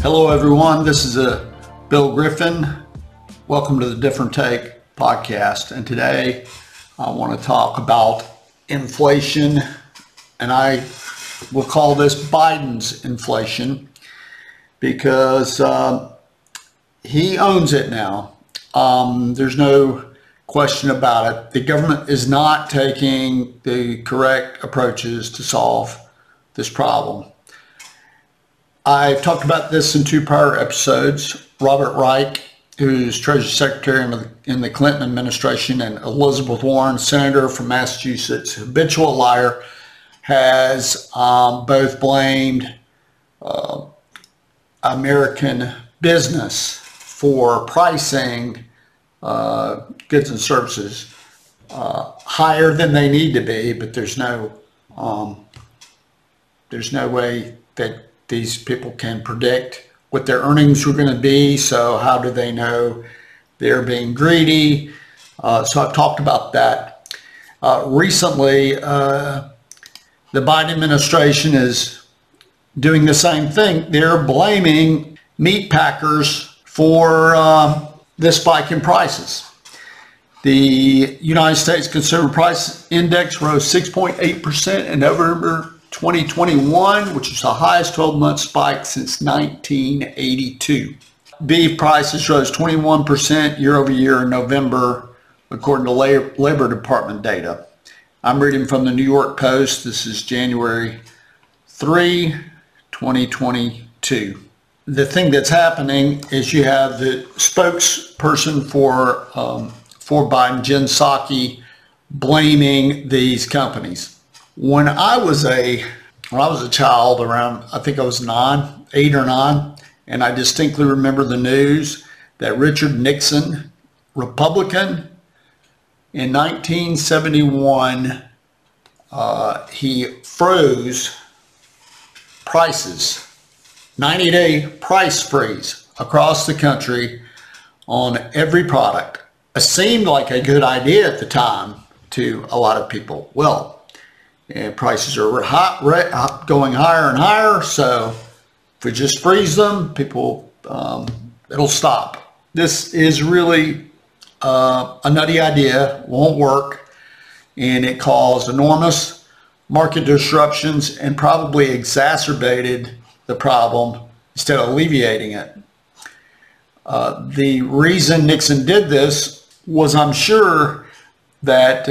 Hello everyone, this is Bill Griffin. Welcome to the Different Take podcast, and today I want to talk about inflation, and I will call this Biden's inflation because he owns it now. There's no question about it. The government is not taking the correct approaches to solve this problem. I've talked about this in two prior episodes. Robert Reich, who's Treasury Secretary in the Clinton administration, and Elizabeth Warren, Senator from Massachusetts, habitual liar, has both blamed American business for pricing goods and services higher than they need to be, but there's no way that these people can predict what their earnings are going to be. So how do they know they're being greedy? So I've talked about that. Recently, the Biden administration is doing the same thing. They're blaming meat packers for this spike in prices. The United States Consumer Price Index rose 6.8% in November 2021, which is the highest 12-month spike since 1982. Beef prices rose 21% year over year in November, according to Labor Department data. I'm reading from the New York Post. This is January 3, 2022. The thing that's happening is you have the spokesperson for Biden, Jen Psaki, blaming these companies. When I was a child, around, I think I was 8 or 9, and I distinctly remember the news that Richard Nixon, Republican, in 1971, he froze prices, 90-day price freeze across the country on every product. It seemed like a good idea at the time to a lot of people. Well, and prices are going higher and higher, so if we just freeze them, people, it'll stop. This is really a nutty idea, won't work, and it caused enormous market disruptions and probably exacerbated the problem instead of alleviating it. The reason Nixon did this was, I'm sure, that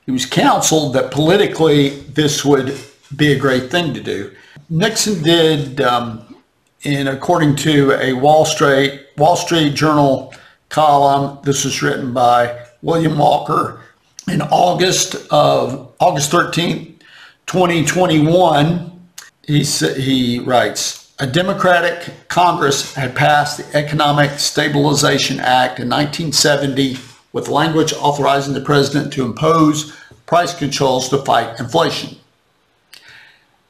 he was counseled that politically this would be a great thing to do. Nixon did, according to a Wall Street Journal column, this was written by William Walker in August 13th, 2021. He writes, a Democratic Congress had passed the Economic Stabilization Act in 1970 with language authorizing the president to impose price controls to fight inflation.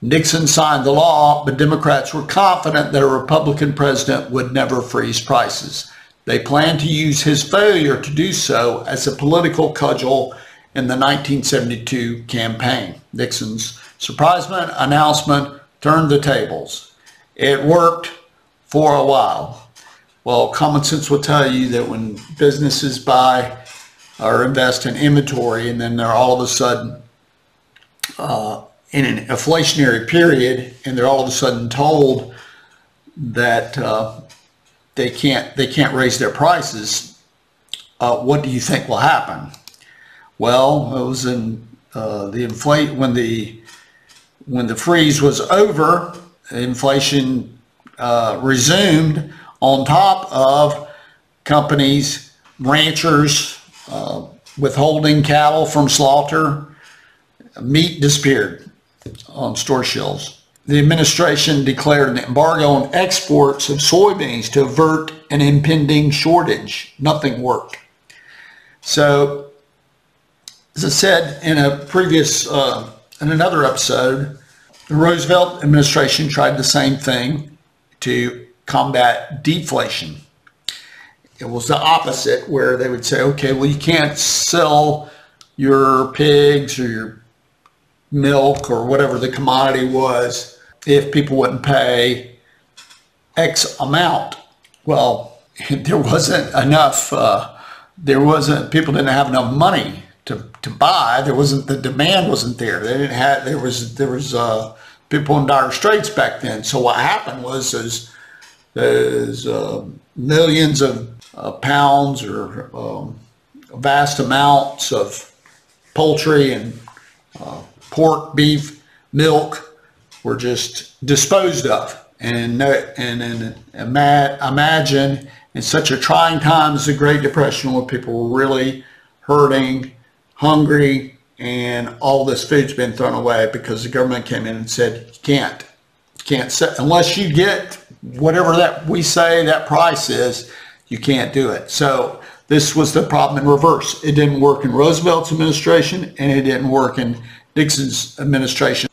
Nixon signed the law, but Democrats were confident that a Republican president would never freeze prices. They planned to use his failure to do so as a political cudgel in the 1972 campaign. Nixon's surprise announcement turned the tables. It worked for a while. Well, common sense will tell you that when businesses buy or invest in inventory and then they're all of a sudden in an inflationary period and they're all of a sudden told that they can't raise their prices, what do you think will happen? Well, it was in when the freeze was over, inflation resumed, on top of companies, ranchers withholding cattle from slaughter. Meat disappeared on store shelves. The administration declared an embargo on exports of soybeans to avert an impending shortage. Nothing worked. So, as I said in another episode, the Roosevelt administration tried the same thing to combat deflation. It was the opposite, where they would say, okay, well, you can't sell your pigs or your milk or whatever the commodity was if people wouldn't pay X amount. Well, there wasn't enough, people didn't have enough money to buy. The demand wasn't there. They didn't have, there was people in dire straits back then. So what happened was those millions of pounds or vast amounts of poultry and pork, beef, milk were just disposed of. And imagine in such a trying time as the Great Depression, when people were really hurting, hungry, and all this food's been thrown away because the government came in and said, you can't set, unless you get whatever that we say that price is, you can't do it. So this was the problem in reverse. It didn't work in Roosevelt's administration, and it didn't work in Nixon's administration.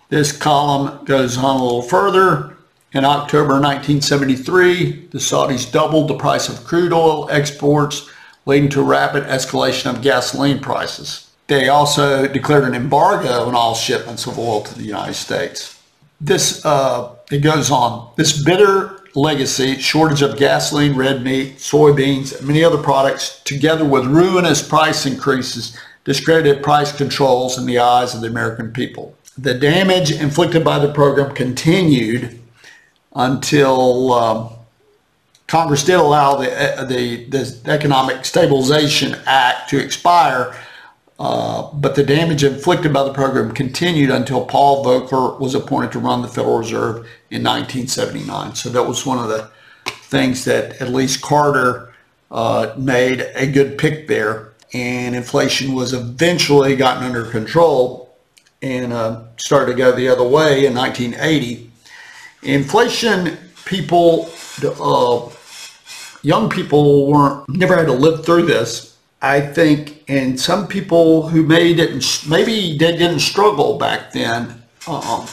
This column goes on a little further. In October 1973, the Saudis doubled the price of crude oil exports, leading to a rapid escalation of gasoline prices. They also declared an embargo on all shipments of oil to the United States. It goes on. This bitter legacy, shortage of gasoline, red meat, soybeans, and many other products, together with ruinous price increases, discredited price controls in the eyes of the American people. The damage inflicted by the program continued until Congress did allow the Economic Stabilization Act to expire, but the damage inflicted by the program continued until Paul Volcker was appointed to run the Federal Reserve in 1979. So that was one of the things that at least Carter made a good pick there, and inflation was eventually gotten under control and started to go the other way in 1980. Inflation, young people never had to live through this, I think, and some people who maybe they didn't struggle back then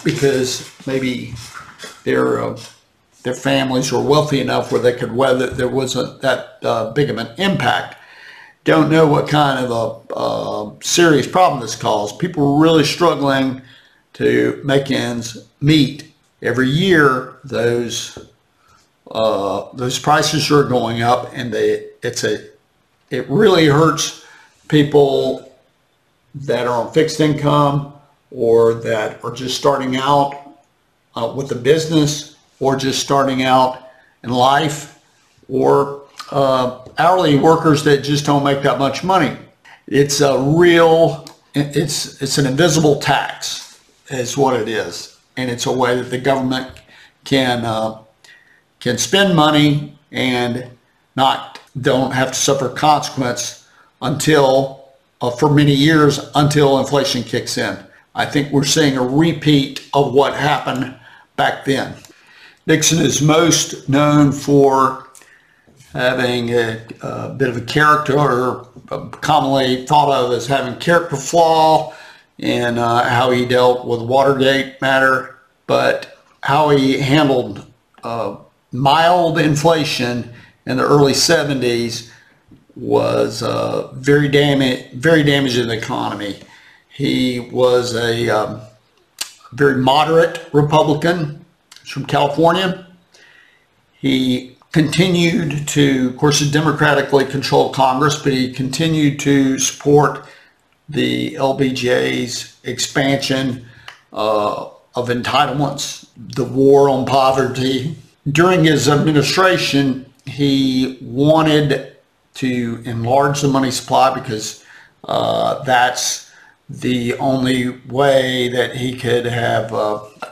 because maybe their families were wealthy enough where they could weather. There wasn't that big of an impact. Don't know what kind of a serious problem this caused. People were really struggling to make ends meet. Every year, those prices are going up, and it really hurts people that are on fixed income or that are just starting out with a business or just starting out in life, or hourly workers that just don't make that much money. It's an invisible tax is what it is. And it's a way that the government can spend money and don't have to suffer consequence until, for many years, until inflation kicks in. I think we're seeing a repeat of what happened back then. Nixon is most known for having a bit of a character, or commonly thought of as having character flaw in how he dealt with Watergate matter, but how he handled mild inflation in the early 70s was very damaging to the economy. He was a very moderate Republican. He's from California. He continued to, of course, democratically control Congress, but he continued to support the LBJ's expansion of entitlements, the war on poverty. During his administration, he wanted to enlarge the money supply because that's the only way that he could have,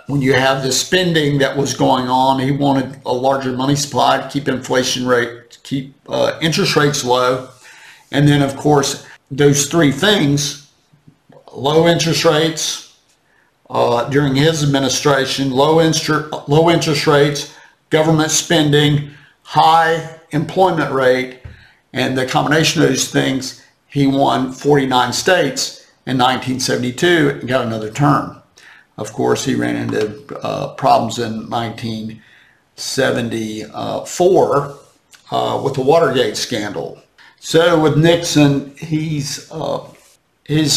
when you have the spending that was going on, he wanted a larger money supply to keep inflation rate, keep interest rates low. And then, of course, those three things, low interest rates during his administration, low interest rates, government spending, high employment rate, and the combination of those things, he won 49 states in 1972 and got another term. Of course, he ran into problems in 1974 with the Watergate scandal. So with Nixon, his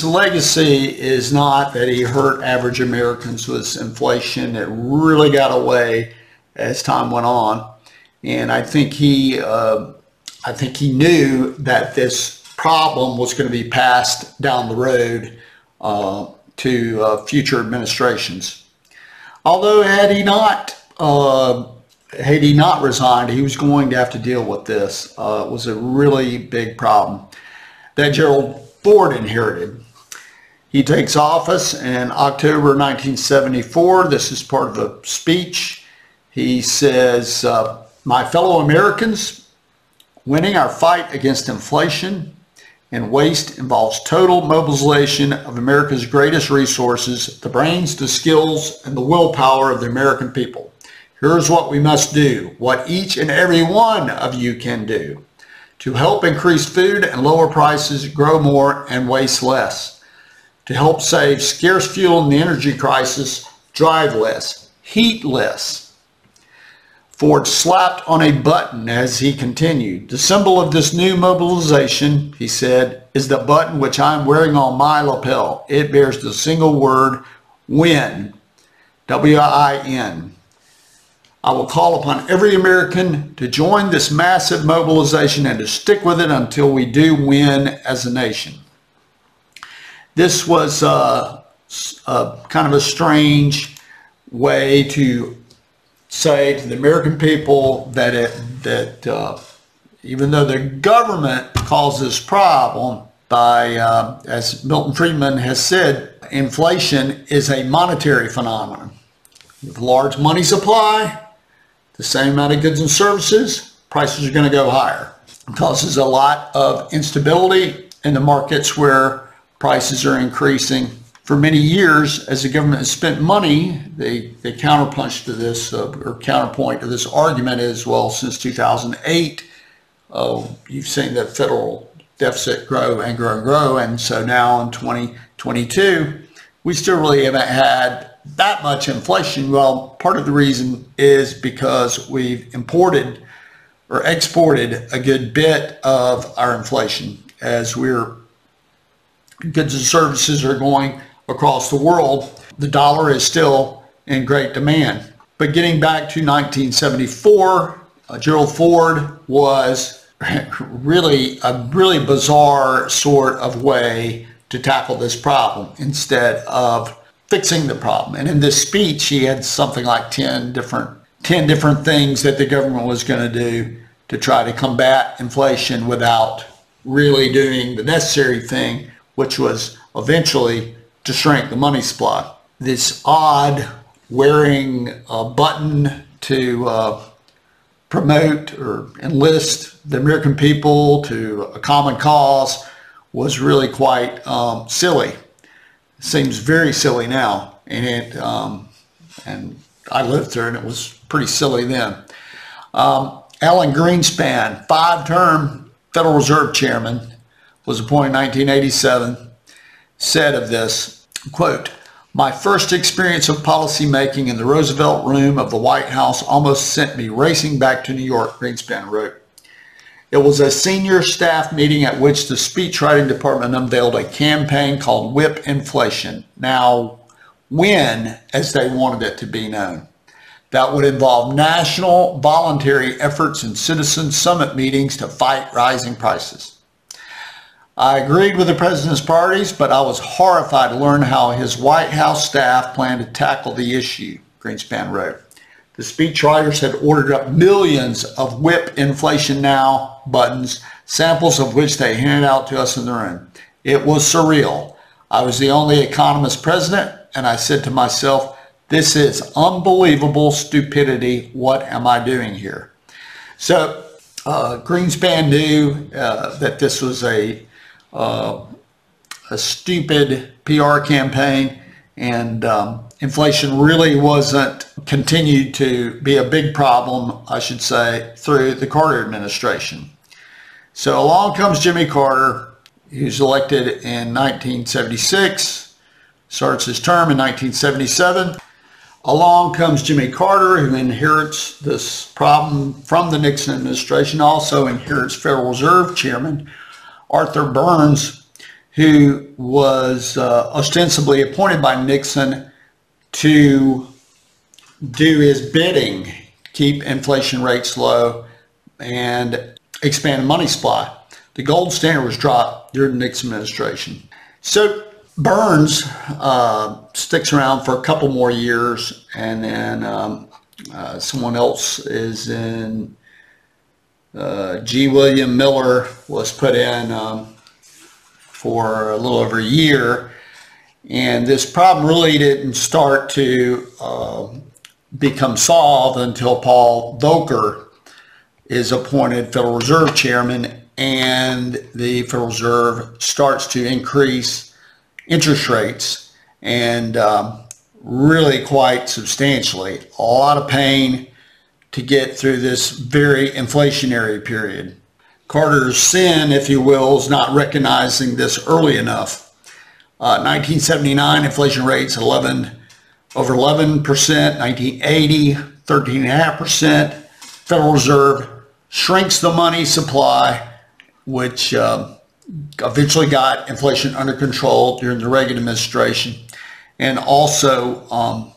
legacy is not that he hurt average Americans with inflation. It really got away as time went on. And I think he knew that this problem was going to be passed down the road to future administrations. Although had he not resigned, he was going to have to deal with this. It was a really big problem that Gerald Ford inherited. He takes office in October 1974. This is part of a speech. He says, "My fellow Americans, winning our fight against inflation and waste involves total mobilization of America's greatest resources, the brains, the skills, and the willpower of the American people. Here's what we must do, what each and every one of you can do, to help increase food and lower prices, grow more, and waste less. To help save scarce fuel in the energy crisis, drive less, heat less." Ford slapped on a button as he continued. "The symbol of this new mobilization," he said, "is the button which I am wearing on my lapel. It bears the single word WIN, W-I-N. I will call upon every American to join this massive mobilization and to stick with it until we do win as a nation." This was kind of a strange way to say to the American people that even though the government caused this problem by, as Milton Friedman has said, inflation is a monetary phenomenon. With large money supply, the same amount of goods and services, prices are going to go higher. It causes a lot of instability in the markets where prices are increasing. For many years, as the government has spent money, the counterpunch to this, or counterpoint to this argument is, well, since 2008, you've seen the federal deficit grow and grow and grow, and so now in 2022, we still really haven't had that much inflation. Well, part of the reason is because we've imported or exported a good bit of our inflation as goods and services are going across the world. The dollar is still in great demand. But getting back to 1974, Gerald Ford was really a really bizarre sort of way to tackle this problem instead of fixing the problem. And in this speech, he had something like 10 different things that the government was going to do to try to combat inflation without really doing the necessary thing, which was eventually to shrink the money supply. This odd wearing a button to promote or enlist the American people to a common cause was really quite silly. It seems very silly now, and I lived through it, and it was pretty silly then. Alan Greenspan, 5-term Federal Reserve Chairman, was appointed in 1987, said of this, quote, "My first experience of policymaking in the Roosevelt room of the White House almost sent me racing back to New York," Greenspan wrote. "It was a senior staff meeting at which the speechwriting department unveiled a campaign called Whip Inflation, now WIN as they wanted it to be known. That would involve national voluntary efforts and citizen summit meetings to fight rising prices. I agreed with the president's parties, but I was horrified to learn how his White House staff planned to tackle the issue," Greenspan wrote. "The speechwriters had ordered up millions of Whip Inflation Now buttons, samples of which they handed out to us in the room. It was surreal. I was the only economist present, and I said to myself, this is unbelievable stupidity. What am I doing here?" So Greenspan knew that this was a stupid PR campaign, and inflation really wasn't continued to be a big problem, I should say, through the Carter administration. So along comes Jimmy Carter, who's elected in 1976, starts his term in 1977. Along comes Jimmy Carter, who inherits this problem from the Nixon administration, also inherits Federal Reserve Chairman Arthur Burns, who was ostensibly appointed by Nixon to do his bidding, keep inflation rates low and expand the money supply. The gold standard was dropped during the Nixon administration. So Burns sticks around for a couple more years, and then someone else is in, G. William Miller was put in for a little over a year. And this problem really didn't start to become solved until Paul Volcker is appointed Federal Reserve Chairman, and the Federal Reserve starts to increase interest rates, and really quite substantially. A lot of pain to get through this very inflationary period. Carter's sin, if you will, is not recognizing this early enough. 1979 inflation rates over 11%, 1980 13.5%. Federal Reserve shrinks the money supply, which eventually got inflation under control during the Reagan administration, and also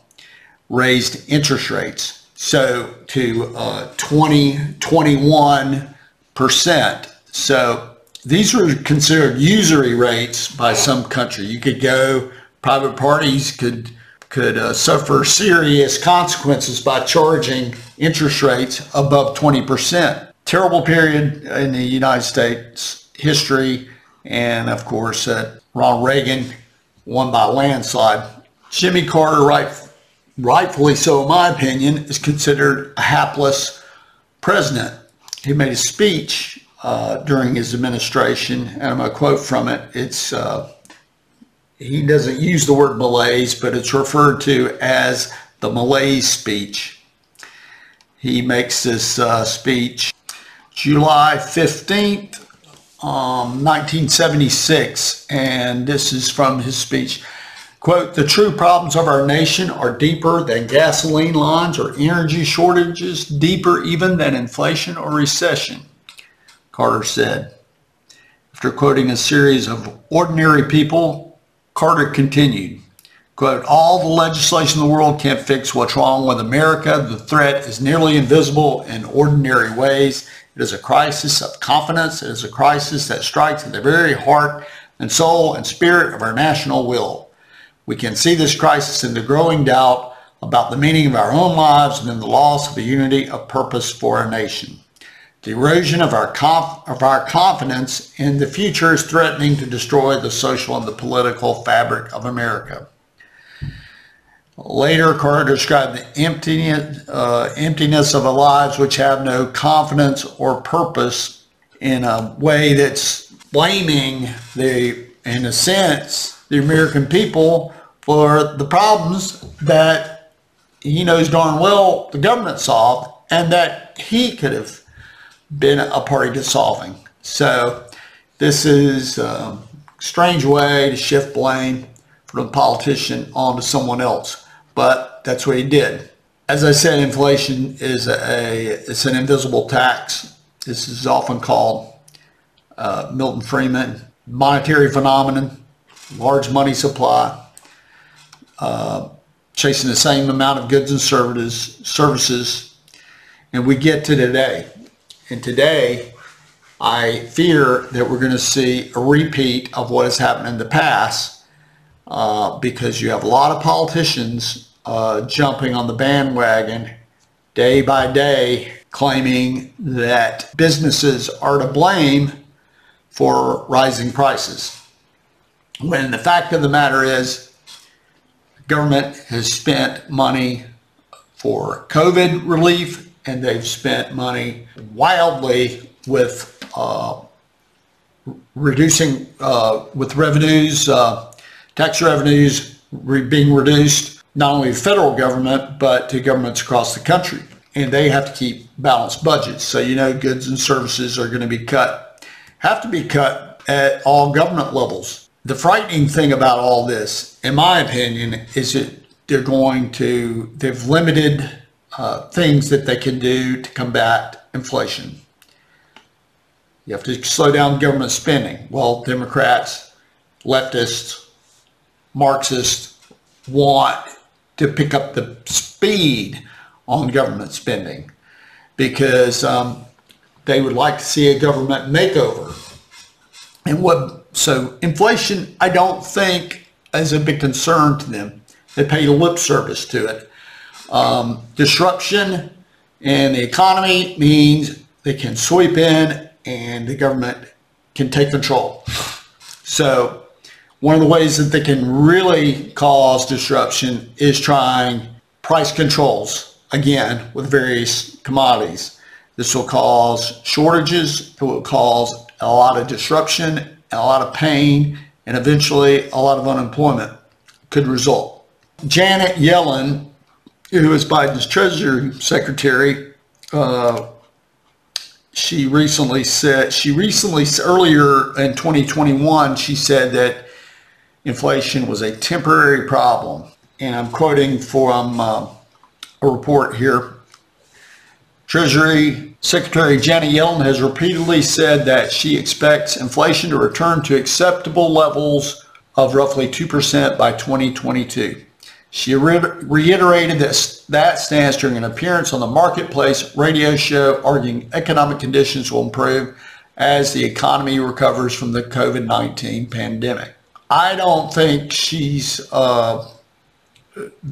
raised interest rates so to 21%. So these were considered usury rates by some country. You could go, private parties could suffer serious consequences by charging interest rates above 20%. Terrible period in the United States history, and of course Ronald Reagan won by a landslide. Jimmy Carter, rightfully so in my opinion, is considered a hapless president. He made a speech during his administration, and I'm going to quote from it. It's he doesn't use the word malaise, but it's referred to as the malaise speech. He makes this speech July 15th, 1976, and this is from his speech. Quote, "The true problems of our nation are deeper than gasoline lines or energy shortages, deeper even than inflation or recession," Carter said. After quoting a series of ordinary people, Carter continued, quote, "All the legislation in the world can't fix what's wrong with America. The threat is nearly invisible in ordinary ways. It is a crisis of confidence. It is a crisis that strikes at the very heart and soul and spirit of our national will. We can see this crisis in the growing doubt about the meaning of our own lives and in the loss of the unity of purpose for our nation. The erosion of our confidence in the future is threatening to destroy the social and the political fabric of America." Later, Carter described the emptiness of our lives which have no confidence or purpose in a way that's blaming in a sense, the American people for the problems that he knows darn well the government solved and that he could have been a party to solving. So this is a strange way to shift blame from the politician onto someone else, but that's what he did. As I said, inflation is it's an invisible tax. This is often called Milton Friedman monetary phenomenon, large money supply, chasing the same amount of goods and services, and we get to today. And today, I fear that we're going to see a repeat of what has happened in the past, because you have a lot of politicians jumping on the bandwagon day by day, claiming that businesses are to blame for rising prices. When the fact of the matter is, the government has spent money for COVID relief, and they've spent money wildly with reducing, with revenues, tax revenues being reduced, not only the federal government, but to governments across the country. And they have to keep balanced budgets. So, goods and services are going to be have to be cut at all government levels. The frightening thing about all this, in my opinion, is that they've limited things that they can do to combat inflation. You have to slow down government spending. Well, Democrats, leftists, Marxists want to pick up the speed on government spending because they would like to see a government makeover. So inflation, I don't think is a big concern to them. They pay lip service to it. Disruption in the economy means they can sweep in and the government can take control. So one of the ways that they can really cause disruption is trying price controls, again, with various commodities. This will cause shortages, it will cause a lot of disruption, and a lot of pain, and eventually a lot of unemployment could result. Janet Yellen, who is Biden's Treasury Secretary, she recently earlier in 2021, she said that inflation was a temporary problem. And I'm quoting from a report here. Treasury Secretary Janet Yellen has repeatedly said that she expects inflation to return to acceptable levels of roughly 2% by 2022. She reiterated that stance during an appearance on the Marketplace radio show, arguing economic conditions will improve as the economy recovers from the COVID-19 pandemic. I don't think she's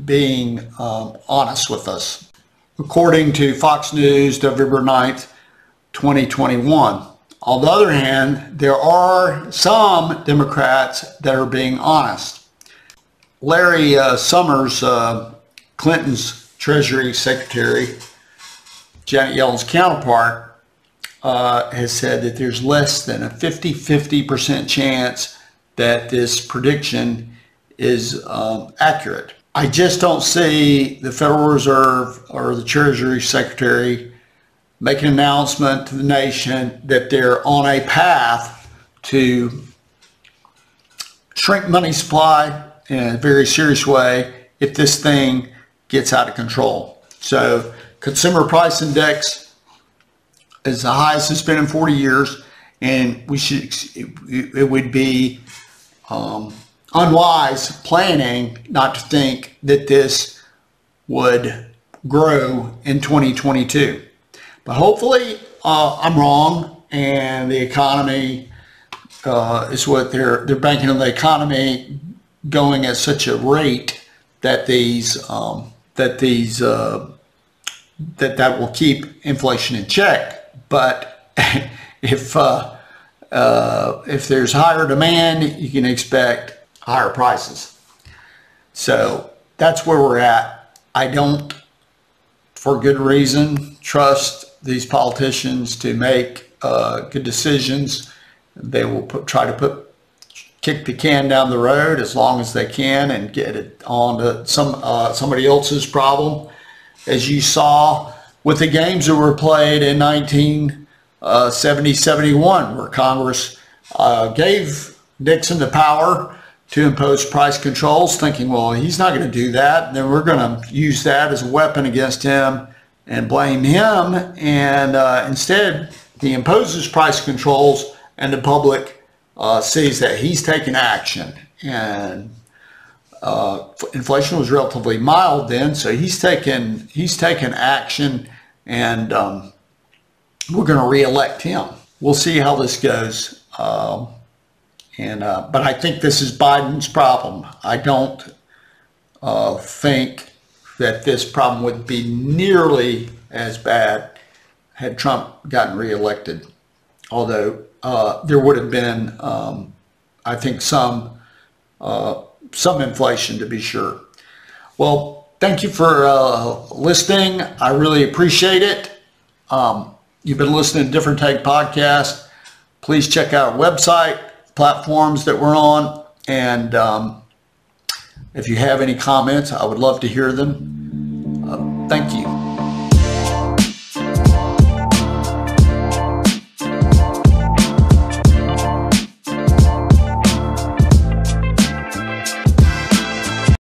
being honest with us. According to Fox News, November 9th, 2021. On the other hand, there are some Democrats that are being honest. Larry Summers, Clinton's Treasury Secretary, Janet Yellen's counterpart, has said that there's less than a 50% chance that this prediction is accurate. I just don't see the Federal Reserve or the Treasury Secretary make an announcement to the nation that they're on a path to shrink money supply in a very serious way if this thing gets out of control. So consumer price index is the highest it's been in 40 years, and it would be unwise planning not to think that this would grow in 2022. But hopefully I'm wrong, and the economy is what they're banking on, the economy going at such a rate that that will keep inflation in check. But if there's higher demand, you can expect higher prices. So that's where we're at. I don't, for good reason, trust these politicians to make good decisions. They will try to kick the can down the road as long as they can and get it on to somebody else's problem. As you saw with the games that were played in 1970-71, where Congress gave Nixon the power to impose price controls, thinking, well, he's not going to do that, and then we're going to use that as a weapon against him and blame him. And instead, he imposes price controls, and the public sees that he's taken action. And inflation was relatively mild then, so he's taken action, and we're going to re-elect him. We'll see how this goes. But I think this is Biden's problem. I don't think that this problem would be nearly as bad had Trump gotten reelected. Although there would have been, I think, some inflation, to be sure. Well, thank you for listening. I really appreciate it. You've been listening to Different Take Podcast. Please check out our website, platforms that we're on, and if you have any comments, I would love to hear them. Thank you.